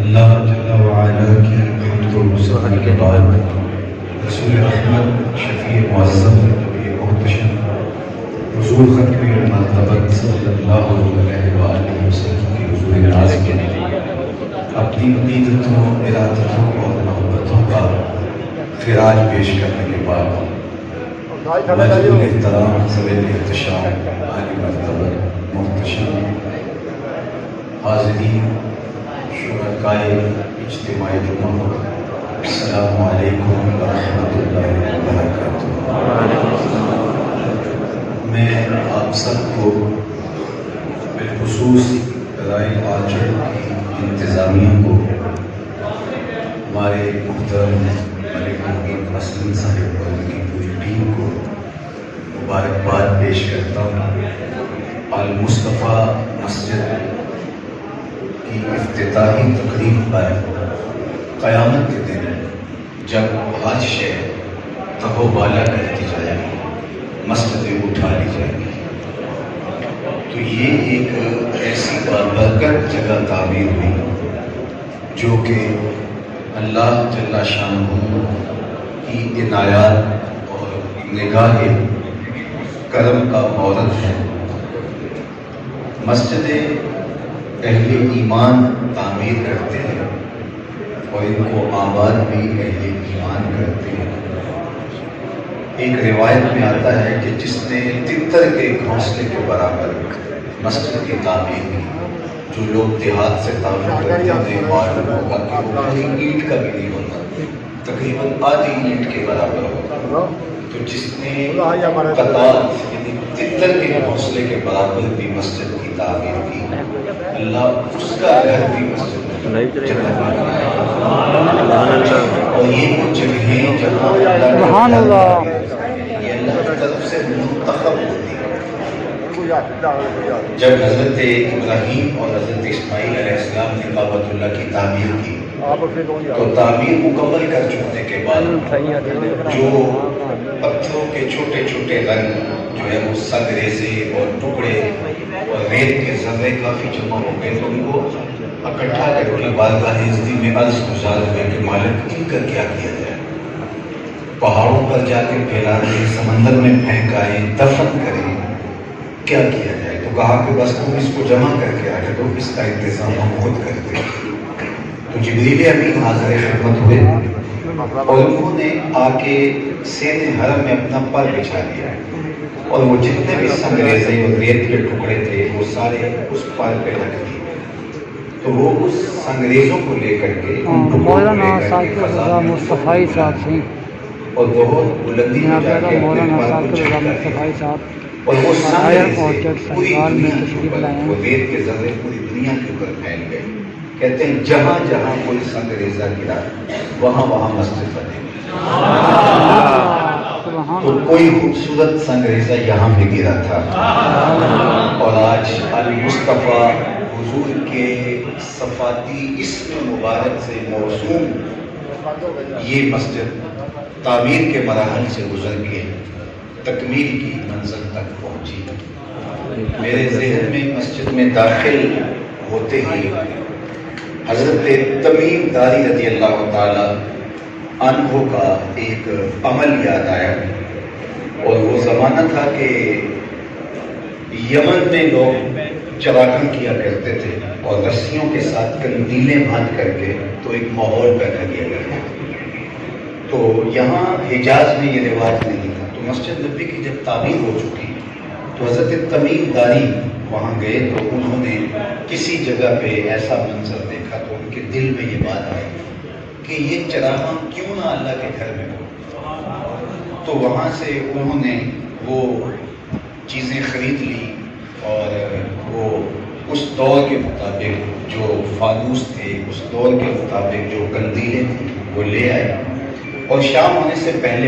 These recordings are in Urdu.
اللہ جل وعلا کی حمد و ثنا کے بعد رسول رحمت شفیع معظم نبی محتشم حضور ختم مرتبت صلی اللہ علیہ وآلہ وسلم کی حضور ناز میں اپنی عقیدتوں، ارادتوں اور محبتوں کا خراج پیش کرنے کے بعد واجب الاحترام ذویل احتشام عالی مرتبت محتشم حاضرین شرکائے اجتماعی جمعہ، السلام علیکم ورحمۃ اللہ وبرکاتہ۔ میں آپ سب کو بالخصوص رائل آرچرڈ کی انتظامیہ کو، ہمارے محترم ملک محمد اسلم صاحب اور ان کی پوری ٹیم کو مبارکباد پیش کرتا ہوں۔ المصطفیٰ مسجد کی افتتاحی تقریب پر قیامت کے دن جب ہر شے تہو بالا کرتی جائے گی، مسجدیں اٹھا لی جائیں گی، تو یہ ایک ایسی بابرکت جگہ تعمیر ہوئی جو کہ اللہ جل شانہ کی عنایات اور نگاہ کرم کا مورد ہے۔ مسجدیں اہل ایمان تعمیر کرتے ہیں اور ان کو آباد بھی اہل ایمان کرتے ہیں۔ ایک روایت میں آتا ہے کہ جس نے تتر کے گھونسلے کے برابر مسجد کی تعمیر کی، جو لوگ دیہات سے تعمیر کرتے ہیں معلوم ہوگا کہ وہ پوری اینٹ کا بھی نہیں ہوتا، تقریباً آدھی اینٹ کے برابر ہوتا۔ تو جس نے قطعات یعنی تتر کے گھونسلے کے برابر بھی مسجد کی تعمیر کی، اللہ اس کا گھر بھی مسجد اور یہ وہ جگہیں جہاں اللہ کی طرف سے منتخب ہوتی ہے۔ جب حضرت ابراہیم اور حضرت اسماعیل علیہ السلام نے کعبۃ اللہ کی تعمیر کی تو تعمیر مکمل کر چکنے کے بعد جو پتھروں کے چھوٹے چھوٹے رنگ جو ہے وہ سنگ ریزے اور ٹکڑے اور ریت کے ذرے کافی جمع ہو گئے، تو ان کو اکٹھا کر کے بارگاہ عزتی میں عرض گزار ہوئے کہ مالک ان کا کیا کیا جائے، پہاڑوں پر جا کے پھیلا دیں، سمندر میں پھینکائیں، دفن کریں، کیا کیا جائے؟ تو کہا کہ بس تم اس کو جمع کر کے رکھ دو، اس کا انتظام ہم خود کرتے ہیں۔ تو جبریل امین حاضر خدمت ہوئے اور انہوں نے آ کے سین حرم میں اپنا پر بچھا دیا اور وہ جتنے بھی سنگ ریزے اور ریت کے ٹکڑے تھے وہ سارے اس پر پہ رکھ دیے۔ تو وہ اس سنگریزوں کو لے کر کے مولانا ثاقب رضا مصطفی صاحب سے اور بہت بلندی میں جا کے مولانا ثاقب رضا مصطفی صاحب اور وہ آرچرڈ سنگال میں تشریف لائے وہ ریت کے ذرے پوری دنیا کے اوپر پھیل گئے۔ کہتے ہیں جہاں جہاں کوئی سنگ ریزہ گرا وہاں وہاں مسجد بنے۔ تو کوئی خوبصورت سنگ ریزہ یہاں بھی گرا تھا اور آج المصطفیٰ حضور کے صفاتی اسم مبارک سے موسوم یہ مسجد تعمیر کے مراحل سے گزر کے تکمیل کی منزل تک پہنچی۔ میرے ذہن میں مسجد میں داخل ہوتے ہی حضرت تمیم داری رضی اللہ تعالی عنہ کا ایک عمل یاد آیا، اور وہ زمانہ تھا کہ یمن میں لوگ چراغاں کیا کرتے تھے اور رسیوں کے ساتھ قندیلیں باندھ کر کے تو ایک ماحول پیدا کیا گیا۔ تو یہاں حجاز میں یہ رواج نہیں تھا، تو مسجد نبی کی جب تعمیر ہو چکی تو حضرت تمیم داری وہاں گئے تو انہوں نے کسی جگہ پہ ایسا منظر دیکھا تو ان کے دل میں یہ بات آئی کہ یہ چراغاں کیوں نہ اللہ کے گھر میں ہو۔ تو وہاں سے انہوں نے وہ چیزیں خرید لی اور وہ اس دور کے مطابق جو فانوس تھے، اس دور کے مطابق جو قندیلیں تھیں وہ لے آئے، اور شام ہونے سے پہلے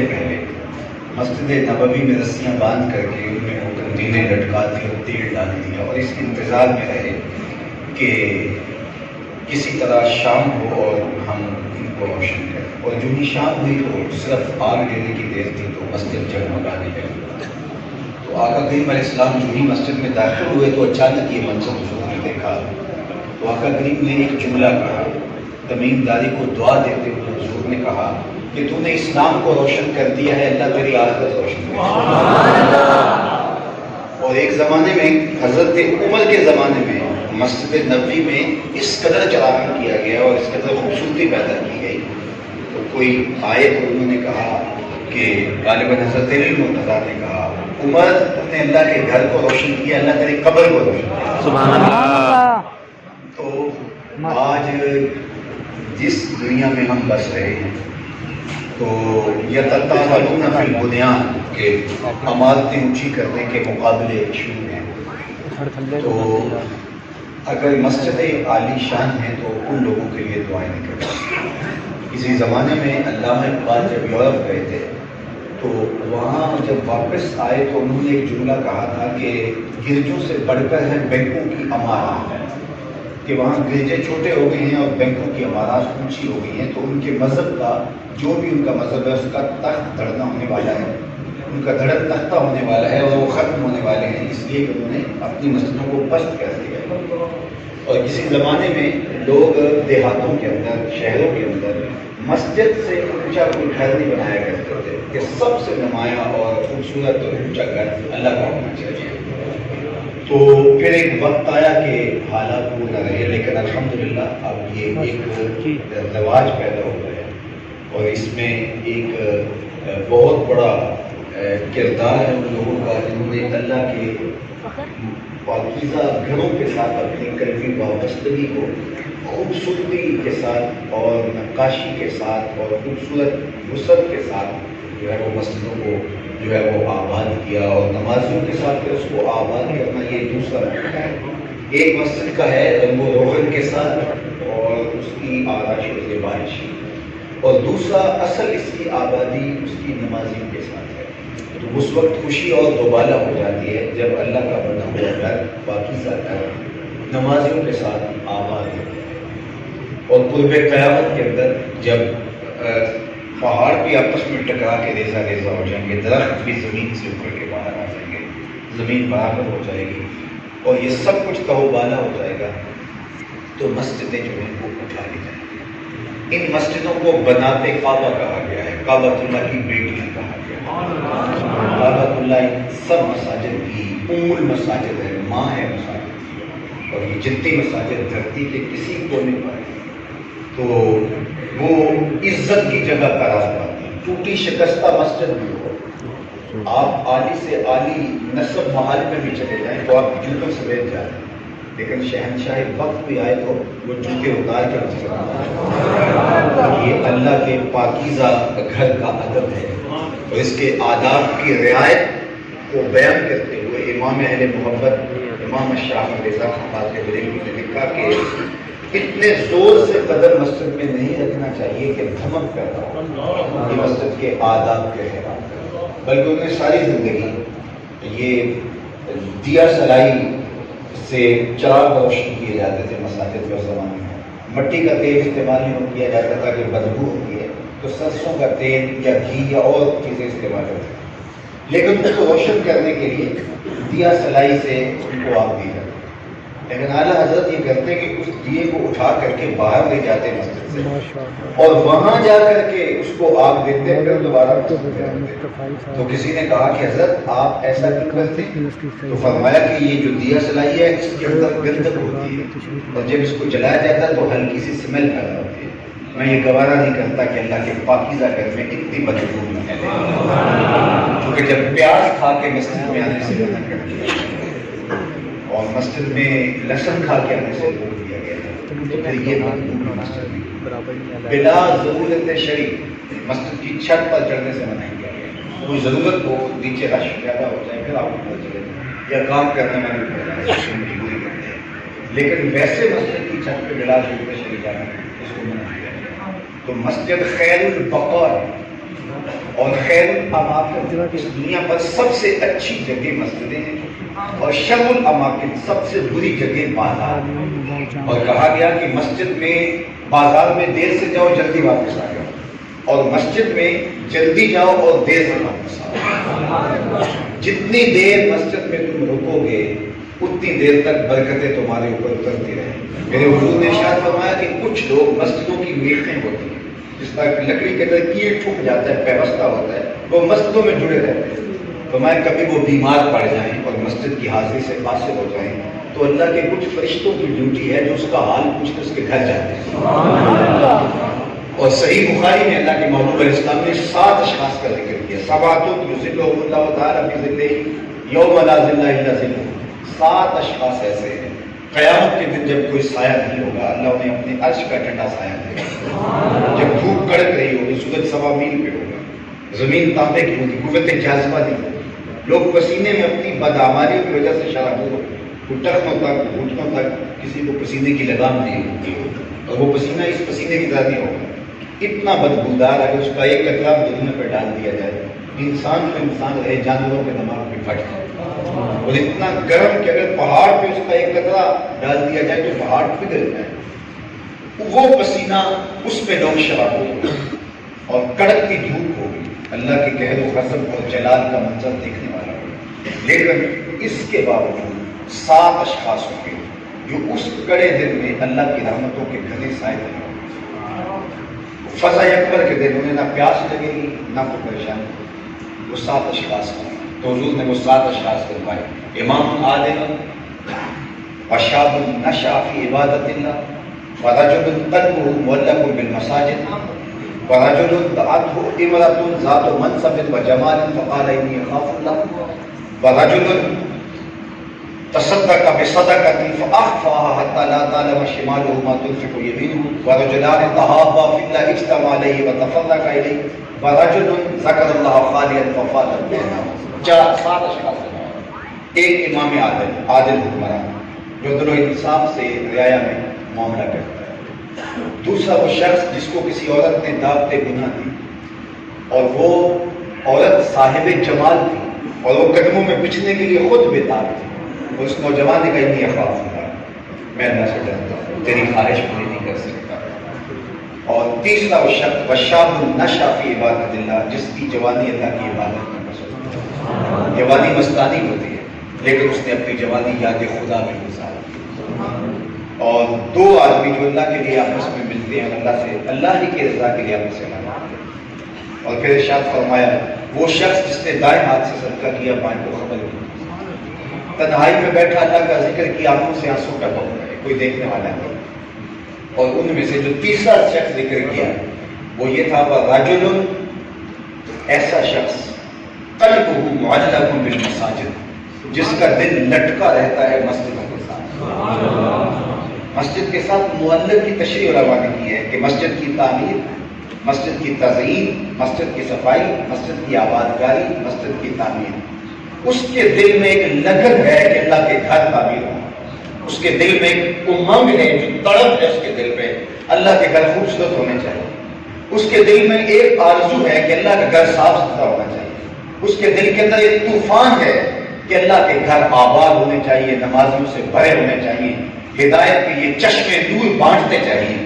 مسجد نبوی میں رسیاں باندھ کر کے ان میں وہ قندیلیں لٹکا دی اور تیل ڈال دیا، اور اس انتظار میں رہے کہ کسی طرح شام ہو اور ہم ان کو روشن کریں۔ اور جو ہی شام ہوئی تو صرف آگ دینے کی دیر تھی تو مسجد جگمگانے لگی۔ تو آقا کریم علیہ السلام جو ہی مسجد میں داخل ہوئے تو اچانک یہ منظر حضور نے دیکھا تو آقا کریم نے ایک جملہ کہا تمیم داری کو دعا دیتے ہوئے حضور نے کہا کہ تو نے اسلام کو روشن کر دیا ہے، اللہ تیری آخرت روشن کر دیا۔ اور ایک زمانے میں حضرت عمر کے زمانے میں مسجد نبوی میں اس قدر چراغاں کیا گیا اور اس قدر خوبصورتی پیدا کی گئی، تو کوئی آئے تو انہوں نے کہا کہ غالباً حضرت علی مرتضیٰ نے کہا عمر تم نے اللہ کے گھر کو روشن کیا، اللہ تیری قبر کو روشن کیا۔ سبحان اللہ۔ تو آج جس دنیا میں ہم بس رہے ہیں تو یتطاولون فی البنیان کے عمارتیں اونچی کرنے کے مقابلے شروع ہیں، تو اگر مسجد عالی شان ہے تو ان لوگوں کے لیے دعائیں نہیں کرتے۔ کسی زمانے میں علامہ اقبال جب یورپ گئے تھے تو وہاں جب واپس آئے تو انہوں نے ایک جملہ کہا تھا کہ گرجوں سے بڑھ کر ہے بینکوں کی عمارات، کہ وہاں گرجے چھوٹے ہو گئے ہیں اور بینکوں کی عمارات اونچی ہو گئی ہیں، تو ان کے مذہب کا جو بھی ان کا مذہب ہے اس کا تخت دھڑنا ہونے والا ہے، ان کا دھڑن تختہ ہونے والا ہے اور وہ ختم ہونے والے ہیں، اس لیے کہ انہوں نے اپنی مسجدوں کو پست کر دیا ہے۔ اور کسی زمانے میں لوگ دیہاتوں کے اندر، شہروں کے اندر مسجد سے اونچا کوئی گھر نہیں بنایا کرتے تھے کہ سب سے نمایاں اور خوبصورت اور اونچا گھر اللہ کا ہونا چاہیے۔ تو پھر ایک وقت آیا کہ حالات وہ نہ رہے، لیکن الحمدللہ اب یہ ایک رواج پیدا ہو گیا ہے اور اس میں ایک بہت بڑا کردار ہے ان لوگوں کا جنہوں نے اللہ کے پاکیزہ گھروں کے ساتھ اپنی قلبی وابستگی کو خوبصورتی کے ساتھ اور نقاشی کے ساتھ اور خوبصورت وسعت کے ساتھ جو ہے وہ مسجدوں کو جو ہے وہ آباد کیا، اور نمازیوں کے ساتھ پھر اس کو آباد کرنا یہ دوسرا مرحلہ ہے۔ ایک مسجد کا ہے رنگ و روغن کے ساتھ اور اس کی آرائش و زیبائش، اور دوسرا اصل اس کی آبادی اس کی نمازیوں کے ساتھ ہے۔ تو اس وقت خوشی اور دوبالا ہو جاتی ہے جب اللہ کا بنا ہوا گھر پاکیزہ گھر نمازیوں کے ساتھ آباد ہو جائے، اور قرب قیامت کے اندر جب پہاڑ بھی آپس میں ٹکرا کے ریزہ ریزہ ہو جائیں گے، درخت بھی زمین سے اکھڑ کے باہر آ جائیں گے، زمین برابر ہو جائے گی اور یہ سب کچھ تہوبالا ہو جائے گا، تو مسجدیں جو ہیں وہ اٹھا لی جائیں گی۔ ان مسجدوں کو بناتے کعبہ کہا گیا ہے، کعبۃ اللہ کی بیٹیاں کہا گیا ہے۔ کعبۃ اللہ سب مساجد کی ام المساجد ہے، ماں ہے مساجد، اور یہ جتنی مساجد دھرتی کے کسی کونے پر ہے تو وہ عزت کی جگہ قرار پاتی ہے۔ ٹوٹی شکستہ مسجد بھی ہو، آپ عالی سے عالی نسب محل میں بھی چلے جائیں تو آپ جوتوں سے بیٹھ جائیں، لیکن شہنشاہ وقت بھی آئے تو وہ جوتے اتار کے یہ اللہ کے پاکیزہ گھر کا ادب ہے، اور اس کے آداب کی رعایت کو بیان کرتے ہوئے امام اہل محبت امام الشافعی رضا خان بریلوی نے لکھا کہ اتنے زور سے قدم مسجد میں نہیں رکھنا چاہیے کہ دھمک پیدا ہو، یہ مسجد کے آداب کے خلاف ہے، بلکہ انہیں ساری زندگی یہ دیا سلائی سے چراغ روشن کیے جاتے تھے مساجد کے زمانے میں، مٹی کا تیل استعمال نہیں کیا جاتا تھا کہ بدبو ہوتی ہے تو سرسوں کا تیل یا گھی یا اور چیزیں استعمال کرتے تھے، لیکن اس کو روشن کرنے کے لیے دیا سلائی سے ان کو آگ دی جاتی، لیکن اعلیٰ حضرت یہ کرتے کہ اس دیے کو اٹھا کر کے باہر لے جاتے مسجد سے اور وہاں جا کر کے اس کو آگ دیتے پھر دوبارہ تو کسی نے کہا کہ حضرت آپ ایسا کیوں کرتے؟ تو فرمایا کہ یہ جو دیا سلائی ہے اس کے اندر گندگ ہوتی ہے اور جب اس کو جلایا جاتا ہے تو ہلکی سی اسمیل پیدا ہوتی ہے، میں یہ گوارا نہیں کرتا کہ اللہ کے پاکیزہ گھر میں اتنی بدبو نہ پھیلے، کیونکہ جب پیاز کھا کے مسجد میں آنے سے منع کر دیا اور مسجد میں لہسن کھا کے آنے سے روک دیا گیا تو پھر یہ بدبو مسجد میں بلا ضرورت شرعی مسجد کی چھت پر چڑھنے سے منع کیا گیا، کوئی ضرورت ہو نیچے رش پیدا ہو جائے پھر آپ اوپر چلے جائیں یا کام کرنے میں بھی پڑ جائے، لیکن ویسے مسجد کی چھت پہ بلا ضرورت شرعی جانا اس کو منع کیا گیا۔ تو مسجد خیر البقاء اور خیر الاماکن، اس دنیا پر سب سے اچھی جگہ مسجدیں ہیں اور شر الاماکن سب سے بری جگہ بازار، اور کہا گیا کہ مسجد میں بازار میں دیر سے جاؤ جلدی واپس آ جاؤ اور مسجد میں جلدی جاؤ اور دیر سے واپس آؤ، جتنی دیر مسجد میں تم رکو گے اتنی دیر تک برکتیں تمہارے اوپر اترتی رہیں۔ میرے حضور نے ارشاد فرمایا کہ کچھ کچھ لوگ مسجدوں کی میخیں ہوتی ہیں، جس طرح لکڑی کے اندر کیل ٹوٹ جاتا ہے، پیوستہ ہوتا ہے، وہ مسجدوں میں جڑے رہتے ہیں۔ تو میں کبھی وہ بیمار پڑ جائیں اور مسجد کی حاضری سے فاصل ہو جائیں تو اللہ کے کچھ فرشتوں کی ڈیوٹی ہے جو اس کا حال پوچھتے اس کے گھر جاتے ہیں۔ اور صحیح بخاری میں اللہ کے محبوب علیہ السلام نے 7 اشخاص کا ذکر کیا، سبعۃ یظلھم اللہ تعالی فی ظلہ یوم لا ظل الا ظلہ۔ 7 اشخاص ایسے ہیں قیامت کے دن جب کوئی سایہ نہیں ہوگا، اللہ انہیں اپنے عرش کا ٹھنڈا سایہ دے گا۔ جب دھوپ کڑک رہی ہوگی، سورج 1.25 میل پہ ہوگا، زمین تانبے کی ہوگی، قوت جاذبہ نہیں ہوگی، لوگ پسینے میں اپنی بدعمالیوں کی وجہ سے شرابور ہوگی، ٹخنوں تک گھٹنوں تک کسی کو پسینے کی لگام نہیں ہوگی، اور وہ پسینہ اس پسینے کی طرح نہیں ہوگا۔ اتنا بدبودار اگر اس کا ایک قطرہ دنیا پہ ڈال دیا جائے، انسان تو انسان رہے، جانوروں کے دماغ پہ پھٹ جائے، اور اتنا گرم کہ اگر پہاڑ پہ اس کا ایک قطرہ ڈال دیا جائے تو پہاڑ پگھل جائے۔ وہ پسینہ اس پہ لوگ شراب ہوگا اور کڑکتی دھوپ ہوگی، اللہ کے قہر و غضب اور جلال کا منظر دیکھنے والا ہوگا۔ لیکن اس کے باوجود 7 اشخاص ہوں گے جو اس کڑے دن میں اللہ کی رحمتوں کے گھنے سائے دیں۔ فضا اکبر کے دن انہیں نہ پیاس لگے گی نہ کوئی پریشانی۔ وہ 7 اشخاص ہیں، تو حضور نے وہ 7 اشخاص کروائے: امام عادل، وشاب نشأ فی عبادت اللہ، ورجل قلبہ معلق بالمساجد، ورجل دعته امرأة ذات منصب وجمال فقال انی اخاف اللہ، ورجل تصدق بصدقة فأخفاها حتى لا تعلم شماله ما تنفق يمينه، ورجلان تحابا في الله اجتمعا عليه وتفرقا إليه، ورجل ذكر الله خاليا ففاضت بينهما۔ 7 اشخاص ہیں۔ ایک امام عادل حکمران جو عدل و انصاف سے رعایا میں معاملہ کرتا ہے۔ دوسرا وہ شخص جس کو کسی عورت نے دعوت گناہ دی اور وہ عورت صاحب جمال تھی اور وہ قدموں میں بچھنے کے لیے خود بےتاب تھی، اس نوجوان نے کہا انی اخاف اللہ، میں اللہ سے ڈرتا ہوں، تیری خواہش پوری نہیں کر سکتا۔ اور تیسرا وہ شخص وشاب نشأ فی عبادت اللہ، جس کی جوانی اللہ کی عبادت میں پسند ہے۔ جوانی مستانی ہوتی ہے لیکن اس نے اپنی جوانی یاد خدا میں گزاری۔ اور 2 آدمی جو اللہ کے لیے آپس میں ملتے ہیں اور اللہ سے اللہ ہی کی رضا کے لیے آپس سے مانتے ہیں۔ اور پھر ارشاد فرمایا وہ شخص جس نے دائیں ہاتھ سے صدقہ کیا بائیں کو خبر نہیں، تنہائی میں بیٹھا اللہ کا ذکر کیا، آنکھوں سے آنسو ٹپک رہے، کوئی دیکھنے والا نہیں۔ اور ان میں سے جو تیسرا شخص ذکر کیا وہ یہ تھا رجل، ایسا شخص قلبہ معلق بالمساجد، جس کا دل لٹکا رہتا ہے مسجدوں کے ساتھ۔ مسجد کے ساتھ معلق کی تشریح روانی کی ہے کہ مسجد کی تعمیر، مسجد کی تزئین، مسجد کی صفائی، مسجد کی آبادکاری، مسجد کی تعمیر، اس کے دل میں ایک لگن ہے کہ اللہ کے گھر تعمیر ہو، اس کے دل میں ایک امنگ ہے، جو تڑپ ہے اس کے دل میں اللہ کے گھر خوبصورت ہونے چاہیے، اس کے دل میں ایک آرزو ہے کہ اللہ کا گھر صاف ستھرا ہونا چاہیے، اس کے دل کے اندر ایک طوفان ہے کہ اللہ کے گھر آباد ہونے چاہیے، نمازیوں سے بھرے ہونے چاہیے، ہدایت کے یہ چشمے نور بانٹتے چاہیے،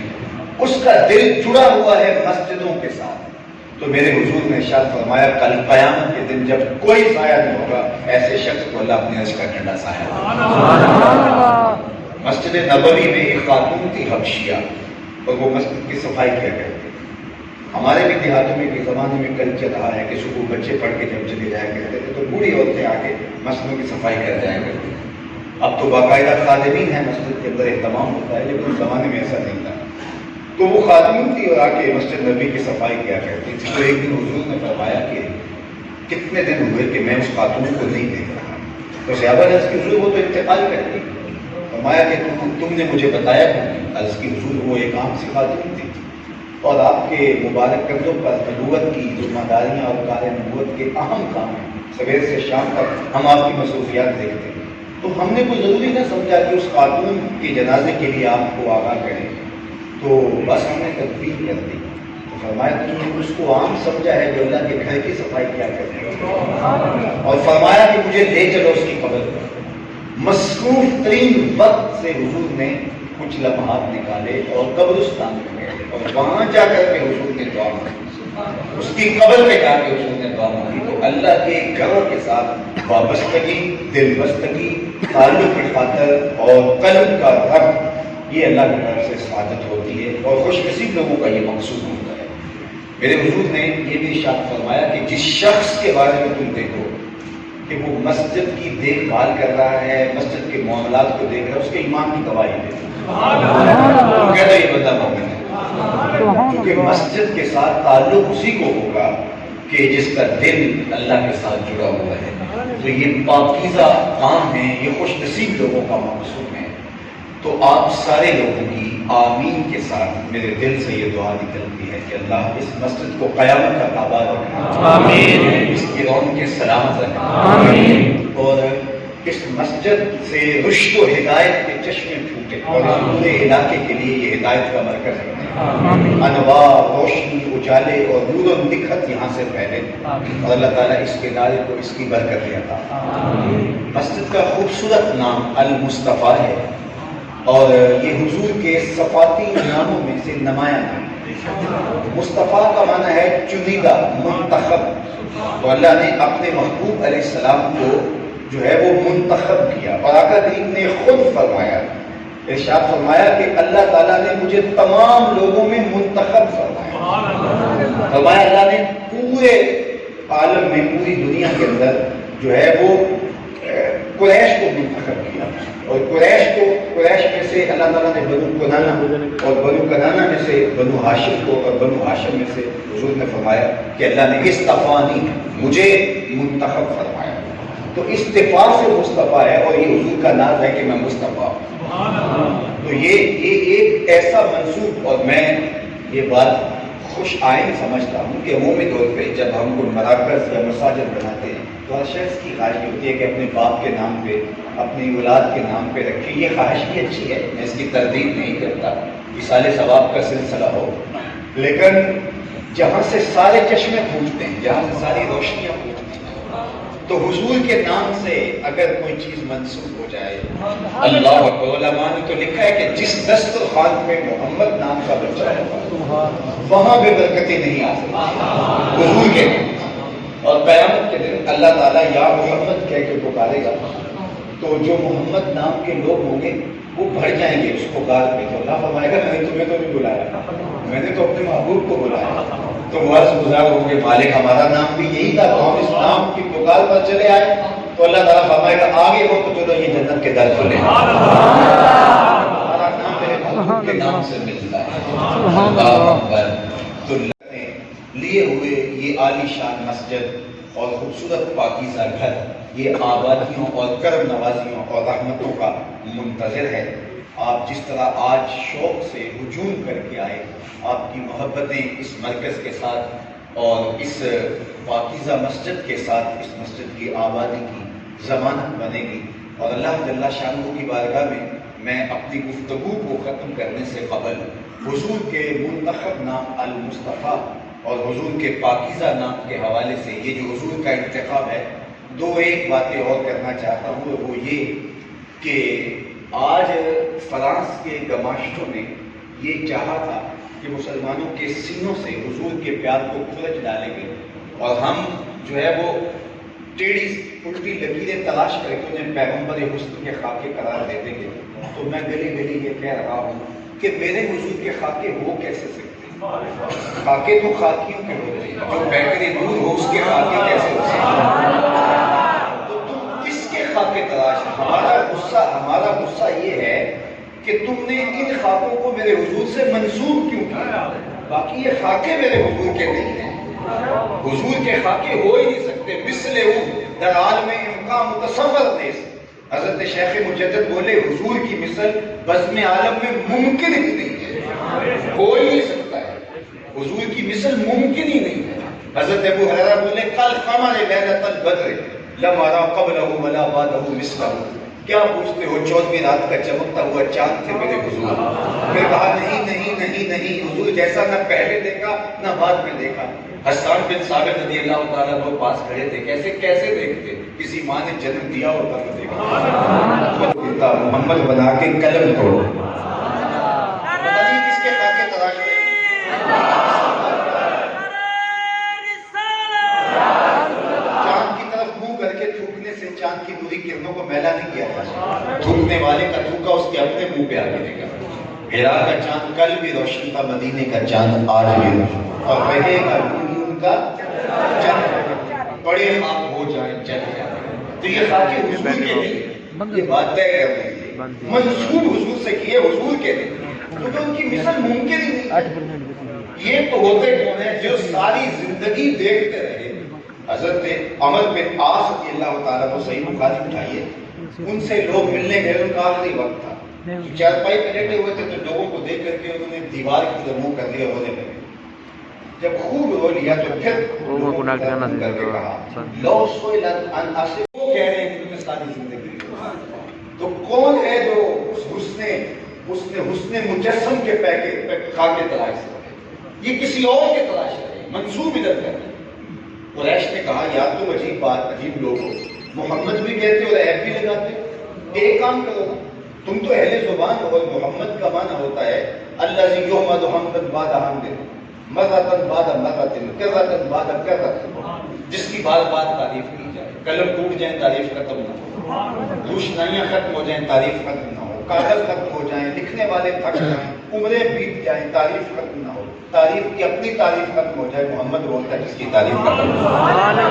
اس کا دل جڑا ہوا ہے مسجدوں کے ساتھ۔ تو میرے حضور نے ارشاد فرمایا کل قیامت کے دن جب کوئی سایہ نہیں ہوگا، ایسے شخص کو اللہ اپنے عرش کا ٹھنڈا سایہ دے۔ مسجد نبوی میں ایک خاتون تھی حبشیہ، اور وہ مسجد کی صفائی کیا کرتی تھی۔ ہمارے بھی دیہاتوں میں کے زمانے میں کلچر رہا ہے کہ صبح بچے پڑھ کے جب چلے جایا کرتے تھے تو بوڑھی عورتیں آ کے مسجدوں کی صفائی کر جایا کرتی تھیں۔ اب تو باقاعدہ خادمین ہیں، مسجد کے اندر اہتمام ہوتا ہے، لیکن اس زمانے میں ایسا نہیں تھا۔ تو وہ خاتون تھی اور آ کے مسجد نبی کی صفائی کیا کرتی تھی۔ تو ایک دن حضور نے فرمایا کہ کتنے دن ہوئے کہ میں اس خاتون کو نہیں دیکھ رہا۔ تو صحابہ نے عرض کی حضور وہ تو انتقال کر گئی۔ فرمایا کہ تم نے مجھے بتایا کیوں؟ عرض کی حضور وہ ایک عام سی خاتون تھی اور آپ کے مبارک کندھوں پر نبوت کی ذمہ داریاں اور کار نبوت کے اہم کام ہیں، سویر سے شام تک ہم آپ کی مصروفیات دیکھتے ہیں۔ تو ہم نے کوئی ضروری نہ سمجھا کہ اس خاتون کے جنازے کے لیے آپ کو آگاہ کریں، تو بس ہم نے تدبیر کر دی۔ تو فرمایا تم نے اس کو عام سمجھا ہے جو اللہ کے گھر کی صفائی کیا کرتے ہیں، اور فرمایا کہ مجھے لے چلو اس کی قبر پر۔ مصروف ترین وقت سے حضور نے کچھ لمحات نکالے اور قبرستان میں گئے، اور وہاں جا کر کے حضور نے دعا مانگی، اس کی قبر میں جا کے حضور نے دعا مانگی۔ تو اللہ کے گھروں کے ساتھ وابستگی، دل بستگی، تعلق کی خاطر اور قلب کا رب یہ اللہ کی طرف سے سعادت ہوتی ہے اور خوش نصیب لوگوں کا یہ مقصود ہوتا ہے۔ میرے حضور نے یہ بھی ارشاد فرمایا کہ جس شخص کے بارے میں تم دیکھو کہ وہ مسجد کی دیکھ بھال کر رہا ہے، مسجد کے معاملات کو دیکھ رہا ہے، اس کے ایمان کی گواہی دے تو کہتا ہے یہ بندہ مومن ہے، کیونکہ مسجد کے ساتھ تعلق اسی کو ہوگا کہ جس کا دل اللہ کے ساتھ جڑا ہوا ہے۔ تو یہ پاکیزہ کام ہے، یہ خوش نصیب لوگوں کا مقصود ہے۔ تو آپ سارے لوگوں کی آمین کے ساتھ میرے دل سے یہ دعا نکلتی ہے کہ اللہ اس مسجد کو قیامت تک آباد رکھے، آمین، اس کی رونقیں سلامت رکھے، آمین، اور اس مسجد سے رشد و ہدایت کے چشمے پھوٹے اور اس پورے علاقے کے لیے یہ ہدایت کا مرکز ہے، انوار، روشنی، اجالے اور نور و نکھت یہاں سے پھیلے اور اللہ تعالیٰ اس کے ادارے کو اس کی برکت عطا فرمائے۔ مسجد کا خوبصورت نام المصطفیٰ ہے اور یہ حضور کے صفاتی ناموں میں سے نمایاں نام ہے۔ مصطفیٰ کا معنی ہے چنیدہ، منتخب، تو اللہ نے اپنے محبوب علیہ السلام کو جو ہے وہ منتخب کیا اور آقا کریم نے خود فرمایا، ارشاد فرمایا کہ اللہ تعالیٰ نے مجھے تمام لوگوں میں منتخب فرمایا۔ فرمایا اللہ نے پورے عالم میں، پوری دنیا کے اندر جو ہے وہ قریش کو منتخب کیا اور قریش میں سے اللہ تعالیٰ نے بنو کنانہ اور بنو کنانہ میں سے بنو ہاشم کو اور بنو ہاشم میں سے حضور نے فرمایا کہ اللہ نے اصطفانی، مجھے منتخب فرمایا۔ تو استفاء سے مصطفیٰ ہے اور یہ حضور کا ناز ہے کہ میں مصطفیٰ ہوں۔ تو یہ ایک ایسا منصوب، اور میں یہ بات خوش آئین سمجھتا ہوں کہ عمومی طور پہ جب ہم کوئی مراکز یا مساجد بناتے ہیں تو ہر شخص کی خواہش ہوتی ہے کہ اپنے باپ کے نام پہ، اپنی اولاد کے نام پہ رکھے۔ یہ خواہش بھی اچھی ہے، میں اس کی تردید نہیں کرتا، اصال ثواب کا سلسلہ ہو، لیکن جہاں سے سارے چشمے پھوٹتے ہیں، جہاں سے ساری روشنیاں پھوٹتی ہیں، تو حضور کے نام سے اگر کوئی چیز منسوب ہو جائے، اللہ اکبر، علماء نے تو لکھا ہے کہ جس دسترخوان پہ محمد نام کا بچہ ہوگا وہاں بے برکتیں نہیں آ سکتی حضور کے نام۔ اور قیامت کے دن اللہ تعالیٰ یا محمد کہہ کے پکارے گا تو جو محمد نام کے لوگ ہوں گے وہ بڑھ جائیں گے اس پکار پہ، تو اللہ فرمائے گا میں نے تمہیں تو نہیں بلایا، میں نے تو اپنے محبوب کو بلایا۔ تو عرض گزار ہوں گے مالک ہمارا نام بھی یہی تھا، تو ہم اس نام کی پکار پر چلے آئے، تو اللہ تعالیٰ فرمائے گا آگے ہو تو چلو یہ جنت کے در کھولے، ہمارا نام میرے محبوب کے نام سے ملتا ہے۔ اللہ اکبر۔ تو اللہ نے لیے ہوئے یہ عالی شان مسجد اور خوبصورت پاکیزہ گھر یہ آبادیوں اور کرم نوازیوں اور رحمتوں کا منتظر ہے۔ آپ جس طرح آج شوق سے ہجوم کر کے آئے، آپ کی محبتیں اس مرکز کے ساتھ اور اس پاکیزہ مسجد کے ساتھ اس مسجد کی آبادی کی ضمانت بنے گی۔ اور اللہ جل شانہ کی بارگاہ میں اپنی گفتگو کو ختم کرنے سے قبل حضور کے منتخب نام المصطفیٰ اور حضور کے پاکیزہ نام کے حوالے سے یہ جو حضور کا انتخاب ہے، دو ایک باتیں اور کرنا چاہتا ہوں، وہ یہ کہ آج فرانس کے گماشتوں نے یہ چاہا تھا کہ مسلمانوں کے سینوں سے حضور کے پیار کو کھرچ ڈالیں گے اور ہم جو ہے وہ ٹیڑھی الٹی لکیریں تلاش کر کے انہیں پیغمبر حسن کے خاکے قرار دے دیں گے۔ تو میں گلی گلی یہ کہہ رہا ہوں کہ میرے حضور کے خاکے ہو کیسے سکتے ہیں؟ خاکے تو خاکیوں کے ہوتے ہیں، جو بہتری نور ہو اس کے خاکے کیسے ہو سکتے ہیں؟ تو تم کس کے خاکے تلاش ہے؟ ہمارا غصہ یہ ہے کہ تم نے ان خاکوں کو میرے حضور سے منسوب کیوں کیا؟ باقی یہ خاکے میرے حضور کے نہیں ہیں، حضور کے خاکے ہو ہی نہیں سکتے۔ مثل در عالم امکان متصور نیست، حضرت شیخ مجدد بولے حضور کی مثل بزم عالم میں ممکن ہی نہیں ہے، ہو ہی نہیں سکتا ہے، حضور کی مثل ممکن ہی نہیں ہے۔ حضرت ابو ہریرہ بولے کل قمر لیلۃ البدر لم ارى قبلہ ولا بعدہ مثلہ، کیا پوچھتے ہو 14ویں رات کا چمکتا ہوا چاند تھے میرے حضور۔ پھر کہا نہیں نہیں نہیں نہیں، حضور جیسا نہ پہلے دیکھا نہ بعد میں دیکھا۔ حسان بن ثابت رضی اللہ تعالیٰ وہ پاس کھڑے تھے، کیسے دیکھتے؟ کسی ماں نے جنم دیا ہوتا تو دیکھا۔ محمد بنا کے قلم توڑو، پتہ نہیں کس کے خاکے تلاش میں۔ چاند کی طرف منہ کر کے تھوکنے سے چاند کی نوری کرنوں کو میلا نہیں کیا جا سکتا، تھوکنے والے کا تھوکا اس کے اپنے منہ پہ آ گرے گا۔ ہیرا کا چاند کل بھی روشن تھا، مدینے کا چاند آج بھی روشن، اور رہے گا ان کا چند، بڑے خواب ہو جائیں چل جائیں۔ تو یہ خاک حضور کے لیے یہ بات طے کر رہی ہے، منسوب حضور سے کیے حضور کے لیے، کیونکہ ان کی مثل ممکن ہی نہیں۔ یہ تو ہوتے کون ہیں جو ساری زندگی دیکھتے رہے۔ حضرت عمر بن عاص رضی اللہ تعالیٰ کو صحیح بخاری اٹھائیے، ان سے لوگ ملنے گئے، ان کا آخری وقت تھا، چارپائی پہ لیٹے ہوئے تھے، تو لوگوں کو دیکھ کر کے انہوں نے دیوار کی طرف منہ کر دیا، رونے لگے۔ جب خوب رو لیا تو پھر لوگوں کو کر کے کہا لو سئلت عن اصل، وہ کہہ رہے ہیں کہ تمہیں ساری زندگی تو کون ہے جو اس نے حسن مجسم کے خاکے تلاش سے رہے، یہ کسی اور کے تلاش رہے، منسوب ادھر کر رہے۔ قریش نے کہا یار تم عجیب بات، عجیب لوگ ہو، محمد بھی کہتے اور عیب بھی لگاتے، ایک کام کرو نا، تم تو اہل زبان ہو، اور محمد کا معنی ہوتا ہے الذی یحمد حمدا بعد حمد، مرۃ بعد مرۃ، کرۃ بعد کرۃ، جس کی بار بار تعریف کی جائے، قلم ٹوٹ جائیں تعریف ختم نہ ہو، روشنائیاں ختم ہو جائیں تعریف ختم نہ ہو، کاغذ ختم ہو جائیں، لکھنے والے تھک جائیں، عمریں بیت جائیں، تعریف ختم نہ ہو، تعریف کی اپنی تعریف ختم ہو جائے، محمد بولتا ہے جس کی تعریف ختم ہو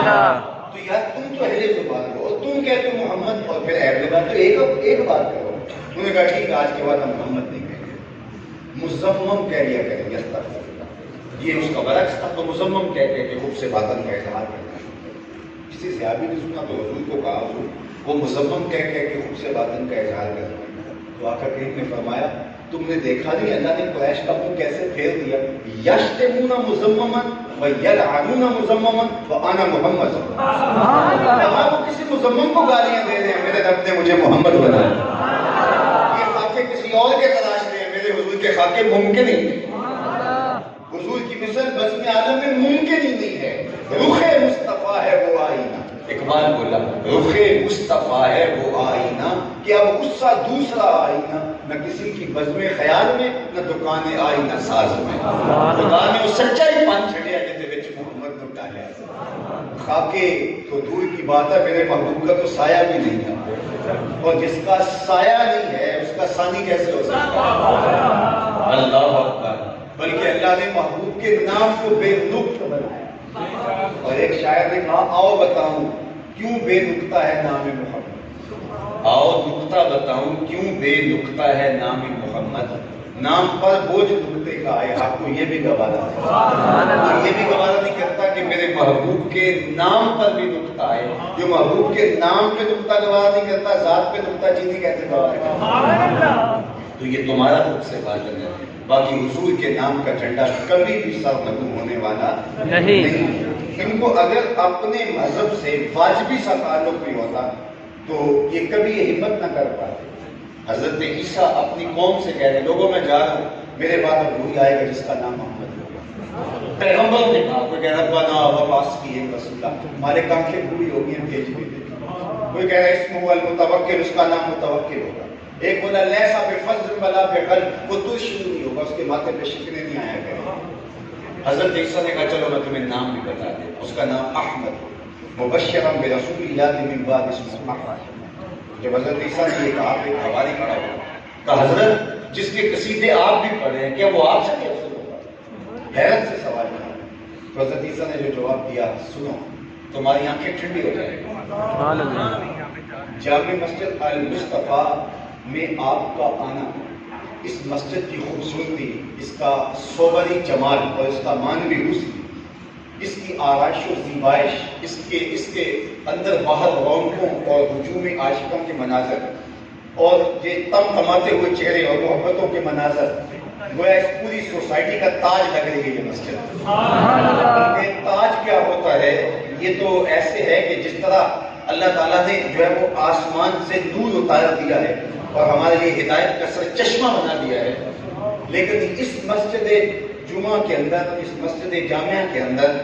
جائے۔ تو یار تم تو اہل زبان ہو، اور تم کہتے ہو محمد اور پھر عیب لگا، تو ایک بات کرو، انہوں نے کہا ٹھیک ہے آج کے بعد ہم محمد نہیں کہیں گے، مزمم کہہ لیا کریں گے، استغفر اللہ۔ یہ اس کا برعکس تھا، تو مزمم کہہ کے کہ خوب سے باطن کا اظہار کرنا، کسی سے بھی نہیں سنا، تو حضور کو کہا حضور وہ مزمم کہہ کے خوب سے باطن کا اظہار کرنا۔ تو آقا کریم نے فرمایا تم نے دیکھا نہیں اللہ نے قریش کا منہ کیسے پھیر دیا، یشتمون مزمما ویلعنون مزمما وانا محمد، وہ کسی مزمم کو گالیاں دے رہے ہیں، میرے رب نے مجھے محمد بنایا، یہ خاکے کسی اور کے تلاش رہے ہیں، میرے حضور کے خاکے ممکن ہی نہیں، حضور کی مثل بزم عالم میں ممکن ہی نہیں ہے، رخ مصطفیٰ ہے وہ آئینہ، اقبال بولا رخ مصطفیٰ ہے وہ آئینہ، کہ اب اس سا دوسرا آئینہ نہ کسی کی بزم خیال میں، نہ دکان آئینہ ساز میں، خدا نے وہ سچائی پان چھڑیا جتے وچ محمد نو ڈالیا، خاکے تو دور کی بات ہے، میرے محبوب کا تو سایہ بھی نہیں تھا، اور جس کا سایہ نہیں ہے اس کا ثانی کیسے ہو سکتا ہے؟ اللہ اکبر، بلکہ اللہ نے محبوب کے نام کو بے نقط بنایا، اور ایک شاعر نے کہا آؤ بتاؤں کیوں بے نقطہ ہے نام محمد، آؤ نقطہ بتاؤں کیوں بے نقطہ ہے نام محمد، نام پر بوجھ نقطے کا آئے، آپ کو یہ بھی گوارا نہیں، یہ بھی گوارا نہیں کرتا کہ میرے محبوب کے نام پر بھی نقطہ آئے، جو محبوب کے نام پہ نقطہ گوارا نہیں کرتا، ذات پہ نقطہ چینی کیسے گوارا کرتا؟ تو یہ تمہارا خود سے بات ہے، باقی حضور کے نام کا جھنڈا کبھی بھی سر نگو ہونے والا نہیں۔ ان کو اگر اپنے مذہب سے واجبی سا تعلق بھی ہوتا تو یہ کبھی یہ ہمت نہ کر پاتے۔ حضرت عیسیٰ اپنی قوم سے کہہ رہے لوگوں میں جا رہا ہوں، میرے بعد اب وہی آئے گا جس کا نام محمد ہوگا۔ پیغمبر نے کہا، کوئی کہہ رہا ربنا وبعث فیہم رسولا، ہمارے آنکھیں بوڑھی ہو گئی ہیں بھیج بھی دے، کوئی کہہ رہا ہے اسمہ المتوکل، اس کا نام متوکل ہوگا، ایک بولا لیسا بفضل ولا بقلب، وہ ترشی نہیں ہوگا، اس کے ماتھے پہ شکنے نہیں آیا کرے۔ حضرت عیسیٰ نے کہا چلو میں تمہیں نام بھی بتا دیں، اس کا نام احمد، مبشرا برسول یأتی من بعد اسمہ احمد۔ جب حضرت عیسیٰ نے یہ کہا کہ حواری کھڑا ہوا، کہا حضرت جس کے قصیدے آپ بھی پڑھے ہیں کیا وہ آپ سے بھی افضل ہوگا؟ حیرت سے سوال کیا، تو حضرت عیسیٰ نے جو جواب دیا سنو تمہاری آنکھیں ٹھنڈی ہو جائیں گی۔ جامع مسجد المصطفیٰ میں آپ کا آنا، اس مسجد کی خوبصورتی، اس کا صوبری جمال اور اس کا معنوی حسن، اس کی آرائش و زیبائش، اس کے اندر باہر رونقوں اور ہجوم عاشقوں کے مناظر، اور یہ تم تماتے ہوئے چہرے اور محبتوں کے مناظر، گویا اس پوری سوسائٹی کا تاج لگ رہی ہے یہ مسجد۔ یہ تاج کیا ہوتا ہے؟ یہ تو ایسے ہے کہ جس طرح اللہ تعالیٰ نے جو ہے وہ آسمان سے نور اتار دیا ہے اور ہمارے لیے ہدایت کا سر چشمہ بنا دیا ہے، لیکن اس مسجد جمعہ کے اندر، اس مسجد جامعہ کے اندر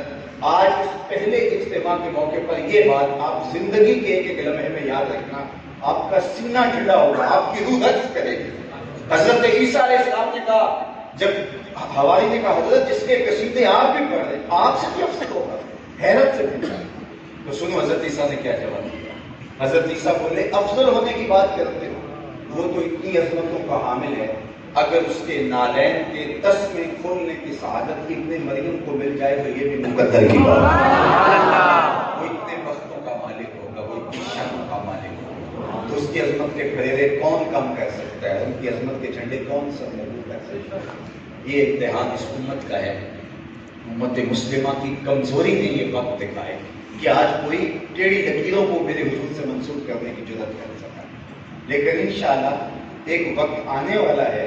آج اس پہلے اجتماع کے موقع پر یہ بات آپ زندگی کے ایک ایک لمحے میں یاد رکھنا، آپ کا سینہ ٹھنڈا ہوگا، آپ کی روح رقص کرے گی۔ حضرت عیسیٰ علیہ السلام نے کہا، جب حواری نے کہا حضرت جس کے قصیدے آپ بھی پڑھ رہے آپ سے کیا افضل ہوگا؟ حیرت سے پوچھا، تو سنو حضرت عیسیٰ نے کیا جواب دیا۔ حضرت عیسیٰ بولے افضل ہونے کی بات کرتے ہو، وہ تو اتنی عظمتوں کا حامل ہے اگر اس کے نالین کے تسمے کھولنے کی سعادت ابن مریم کو مل جائے تو یہ بھی مقدر کی بات ہے۔ وہ اتنے بختوں کا مالک ہوگا، وہ اتنی شان کا مالک ہوگا، تو اس کی عظمت کے پھیرے کون کم کر سکتا ہے، ان کی عظمت کے جھنڈے کون سر نبو کر سکتا ہے۔ یہ امتحان اس امت کا ہے، امت مسلمہ کی کمزوری نے یہ وقت دکھائے کہ آج کوئی ٹیڑھی لکیروں کو میرے حضور سے منسوخ کرنے کی جرات کر سکا، لیکن انشاءاللہ ایک وقت آنے والا ہے،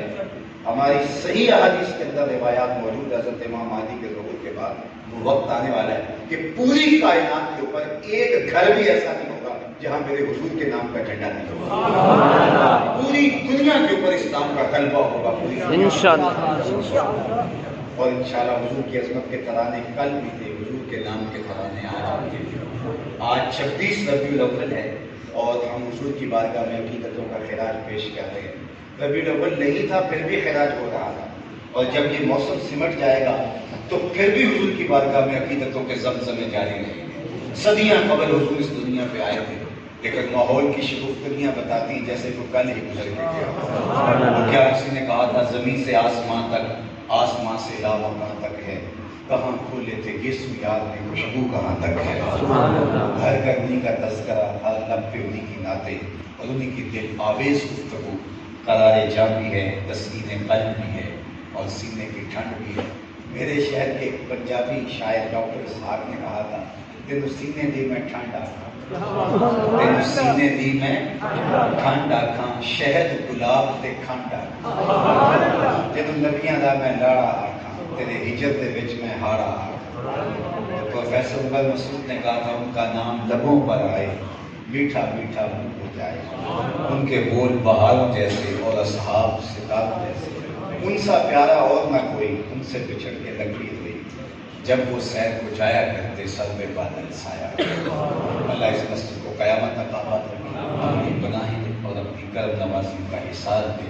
ہماری صحیح احادیث کے اندر روایات موجود ہے، حضرت امام مہدی کے ظہور کے بعد وہ وقت آنے والا ہے کہ پوری کائنات کے اوپر ایک گھر بھی ایسا نہیں ہوگا جہاں میرے حضور کے نام کا جھنڈا نہیں ہوگا، پوری دنیا کے اوپر اسلام کا غلبہ ہوگا، پوری انشاءاللہ۔ اور انشاءاللہ حضور کی عظمت کے ترانے کل بھی تھے، حضور کے نام کے ترانے آج بھی تھے۔ آج 26 ربیع الاول ہے اور ہم حضور کی بارگاہ میں عقیدتوں کا خراج پیش کر رہے ہیں۔ ربیع الاول نہیں تھا پھر بھی خراج ہو رہا تھا، اور جب یہ موسم سمٹ جائے گا تو پھر بھی حضور کی بارگاہ میں عقیدتوں کے زمزمے جاری رہیں گے۔ صدیاں قبل حضور اس دنیا پہ آئے تھے، لیکن ماحول کی شگفتگیاں بتاتی جیسے وہ کل ہی گزر کے گیا۔ کیا کسی نے کہا تھا زمین سے آسمان تک، آسمان سے لاوا کہاں تک ہے، کہاں کھولے تھے جسم یاد میں خوشبو کہاں تک ہے۔ ہر کرنی کا تذکرہ، ہر لب پہ انہی کی نعتیں اور انہی کی دل آویز گفتگو، قرار جاں بھی ہے، تسکین قلب بھی ہے اور سینے کی ٹھنڈ بھی ہے۔ میرے شہر کے ایک پنجابی شاعر ڈاکٹر اسحاق نے کہا تھا، تینوں سینے دی میں ٹھنڈ آکھاں، تینوں سینے دی میں ٹھنڈ آکھاں، شہد گلاب تے کھنڈ آکھاں، تینوں نبیاں دا میں لاڑا آکھاں، تیرے ہجر دے وچ میں ہاڑا آکھاں۔ پروفیسر عمر مسعود نے کہا تھا، ان کا نام لبوں پر آئے، میٹھا میٹھا منہ ہو جائے، ان کے بول بہاروں جیسے اور اصحاب ستاروں جیسے، ان سا پیارا اور نہ کوئی، ان سے بچھڑ کے لکڑی ہوئی، جب وہ سیر کو جایا کرتے سر میں بادل سایہ۔ اللہ اس مسجد کو قیامت تک آباد رکھے، اپنی پناہیں اور اپنی کرم نوازی کا حصار دے،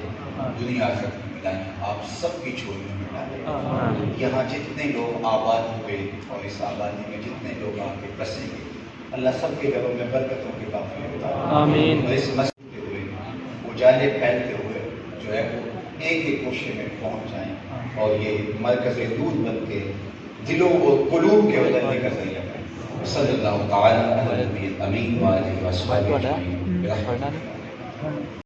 دنیا آخرت کی بلائیں آپ سب کی جھولیوں میں ڈالے۔ یہاں جتنے لوگ آباد ہوئے اور اس آبادی میں جتنے لوگ آ کے بسیں گے، اللہ سب کے گھروں میں برکتوں کے قافلے اتارے، آمین۔ اور اس مسجد کے ہوئے اجالے پھیلتے ہوئے جو ہے وہ ایک ایک کوشے میں پہنچ جائیں اور یہ مرکز نور بن کے دلوں اور قلوب کے بدلنے کا ذریعہ ہے۔ صلی اللہ تعالیٰ علی النبی الامین وآلہ وصحبہ اجمعین۔